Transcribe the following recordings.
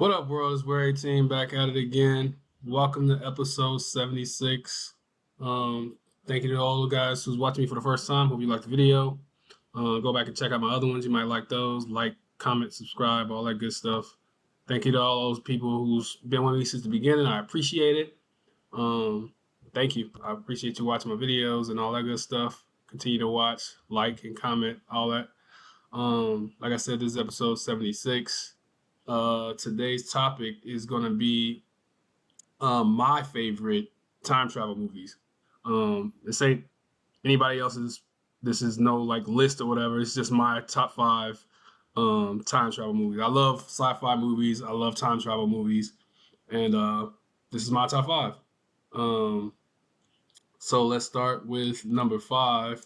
What up, world? It's Wear 18 back at it again. Welcome to episode 76. Thank you to all the guys who's watching me for the first time. Hope you liked the video. Go back and check out my other ones. You might like those. Like, comment, subscribe, all that good stuff. Thank you to all those people who's been with me since the beginning. I appreciate it. Um, Thank you. I appreciate you watching my videos and all that good stuff. Continue to watch, like, and comment, all that. Like I said, this is episode 76. Today's topic is going to be my favorite time travel movies. This ain't anybody else's. This is no like list or whatever. It's just my top five time travel movies. I love sci-fi movies. I love time travel movies, and this is my top five. Um, so let's start with number five.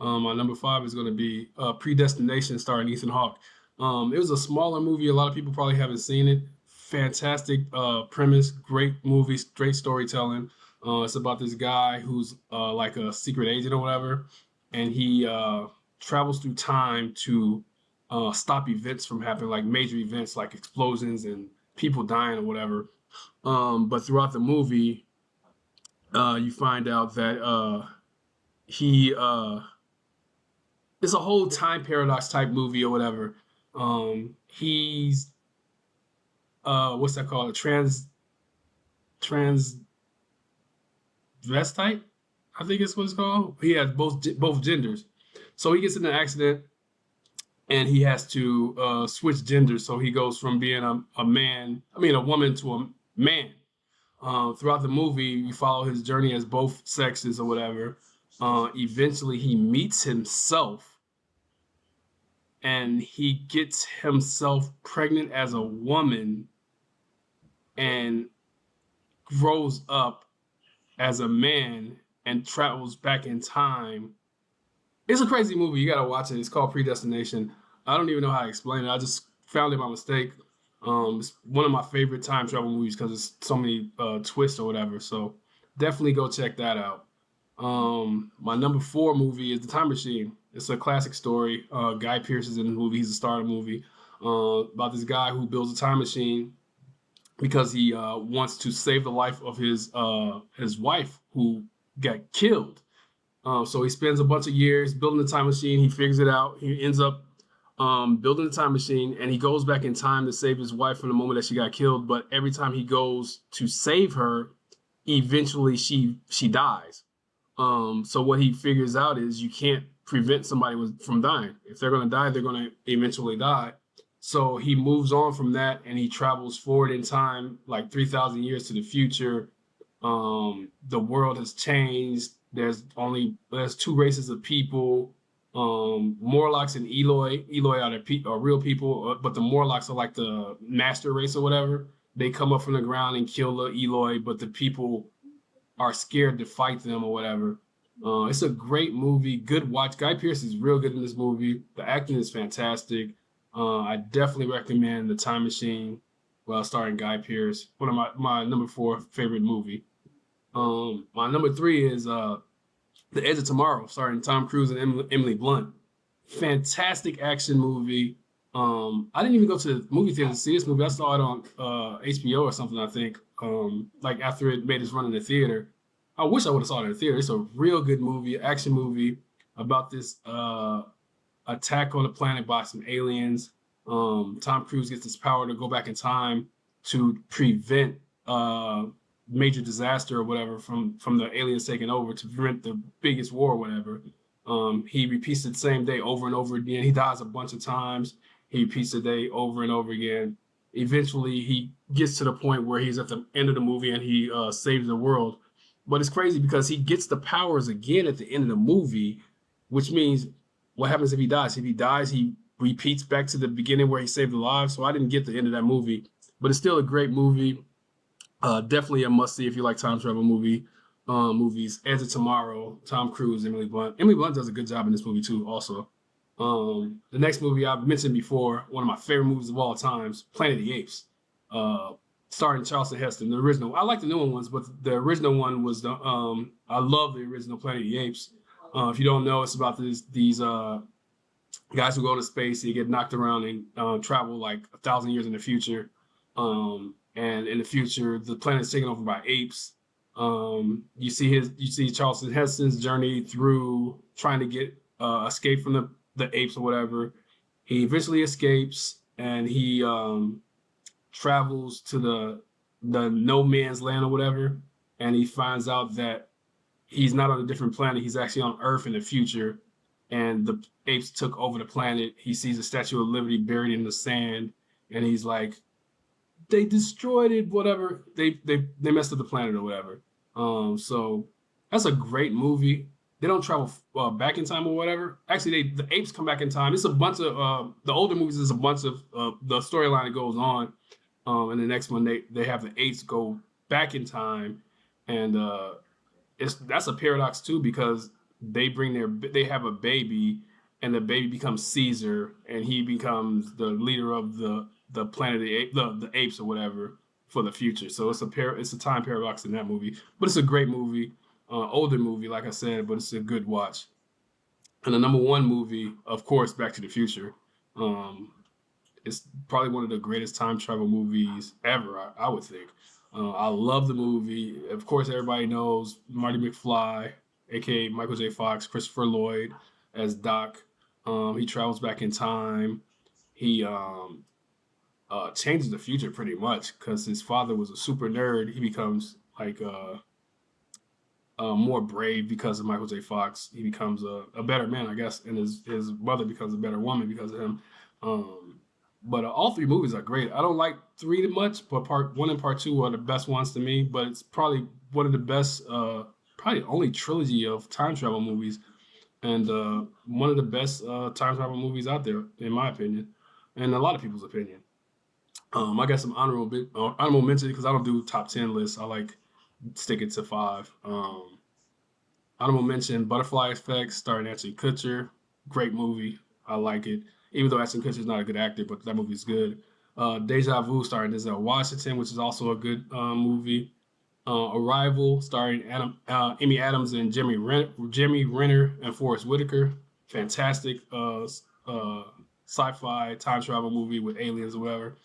My number five is going to be Predestination, starring Ethan Hawke. It was a smaller movie. A lot of people probably haven't seen it. Fantastic premise, great movie, great storytelling. It's about this guy who's like a secret agent or whatever, and he travels through time to stop events from happening, like major events like explosions and people dying or whatever. But throughout the movie, you find out that he it's a whole time paradox type movie or whatever. He's what's that called? A transvestite, I think is what it's called. He has both genders, so he gets in an accident and he has to switch genders. So he goes from being a woman to a man. Throughout the movie, you follow his journey as both sexes or whatever. Eventually, he meets himself and he gets himself pregnant as a woman and grows up as a man and travels back in time. It's a crazy movie. You gotta watch it. It's called Predestination. I don't even know how to explain it. I just found it by mistake. It's one of my favorite time travel movies because it's so many twists or whatever. So definitely go check that out. My number four movie is The Time Machine. It's a classic story. Guy Pearce is in the movie. He's the star of the movie. About this guy who builds a time machine because he wants to save the life of his wife who got killed. So he spends a bunch of years building the time machine. He figures it out. He ends up building the time machine, and he goes back in time to save his wife from the moment that she got killed. But every time he goes to save her, eventually she dies. So what he figures out is you can't prevent somebody from dying. If they're going to die, they're going to eventually die. So he moves on from that and he travels forward in time, like 3,000 years to the future. The world has changed. There's two races of people. Morlocks and Eloi. Eloi are real people, but the Morlocks are like the master race or whatever. They come up from the ground and kill the Eloi, but the people are scared to fight them or whatever. It's a great movie. Good watch. Guy Pearce is real good in this movie. The acting is fantastic. I definitely recommend The Time Machine, starring Guy Pearce. One of my number four favorite movie. My number three is The Edge of Tomorrow, starring Tom Cruise and Emily Blunt. Fantastic action movie. I didn't even go to the movie theater to see this movie. I saw it on HBO or something, I think. Like after it made its run in the theater. I wish I would have saw it in the theater. It's a real good movie, action movie about this attack on the planet by some aliens. Tom Cruise gets this power to go back in time to prevent major disaster or whatever from the aliens taking over, to prevent the biggest war or whatever. He repeats the same day over and over again. He dies a bunch of times. He repeats the day over and over again. Eventually, he gets to the point where he's at the end of the movie and he saves the world. But it's crazy because he gets the powers again at the end of the movie, which means what happens if he dies? If he dies, he repeats back to the beginning where he saved the lives. So I didn't get the end of that movie, but it's still a great movie. Definitely a must-see if you like time travel movies. Edge of Tomorrow, Tom Cruise, Emily Blunt. Emily Blunt does a good job in this movie too, also. The next movie I've mentioned before, one of my favorite movies of all times, Planet of the Apes, starring Charlton Heston, the original. I like the newer ones, but the original one was I love the original Planet of the Apes. If you don't know, it's about these guys who go to space, they get knocked around and travel like 1,000 years in the future. And in the future, the planet is taken over by apes. You see Charleston Heston's journey through trying to get escape from the apes or whatever. He eventually escapes, and he travels to the no man's land or whatever, and he finds out that he's not on a different planet. He's actually on Earth in the future, and the apes took over the planet. He sees the Statue of Liberty buried in the sand, and he's like, "They destroyed it, whatever. They messed up the planet or whatever." So that's a great movie. They don't travel back in time or whatever. Actually, the apes come back in time. It's a bunch of the older movies. Is a bunch of the storyline that goes on. And the next one, they have the apes go back in time, and that's a paradox too, because they have a baby, and the baby becomes Caesar, and he becomes the leader of the planet of the apes or whatever for the future. So it's a time paradox in that movie, but it's a great movie, older movie, like I said, but it's a good watch. And the number one movie, of course, Back to the Future. Um, it's probably one of the greatest time travel movies ever, I would think. I love the movie. Of course, everybody knows Marty McFly, aka Michael J. Fox, Christopher Lloyd as Doc. He travels back in time. He changes the future pretty much because his father was a super nerd. He becomes like more brave because of Michael J. Fox. He becomes a better man, I guess, and his mother becomes a better woman because of him. Um, but all three movies are great. I don't like three much, but part one and part two are the best ones to me. But it's probably one of the best, probably only trilogy of time travel movies, and one of the best time travel movies out there, in my opinion, and a lot of people's opinion. I got some honorable mention because I don't do top 10 lists. I like stick it to five. Honorable mention: Butterfly Effect, starring Ashton Kutcher. Great movie. I like it. Even though Ashton Kutcher is not a good actor, but that movie's good. Deja Vu, starring Denzel Washington, which is also a good movie. Arrival, starring Amy Adams and Jimmy Renner and Forrest Whitaker. Fantastic sci-fi time travel movie with aliens or whatever.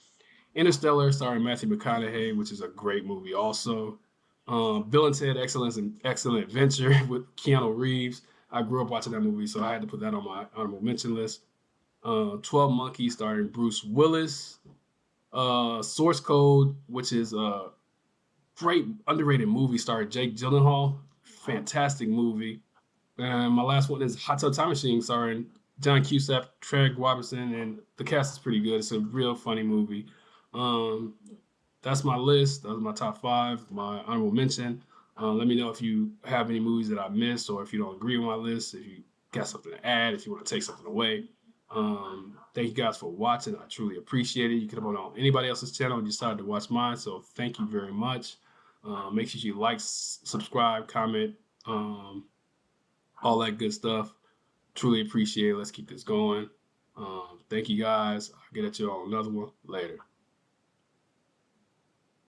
Interstellar, starring Matthew McConaughey, which is a great movie also. Bill and Ted Excellent Adventure with Keanu Reeves. I grew up watching that movie, so I had to put that on my honorable mention list. 12 Monkeys, starring Bruce Willis. Source Code, which is a great underrated movie, starring Jake Gyllenhaal. Fantastic movie. And my last one is Hot Tub Time Machine, starring John Cusack, Craig Robinson, and the cast is pretty good. It's a real funny movie. Um, that's my list. Those are my top five, my honorable mention. Let me know if you have any movies that I missed, or if you don't agree with my list, if you got something to add, if you want to take something away. Thank you guys for watching. I truly appreciate it. You could have been on anybody else's channel and decided to watch mine, so thank you very much. Make sure you like, subscribe, comment, all that good stuff. Truly appreciate it. Let's keep this going. Thank you guys. I'll get at you on another one later.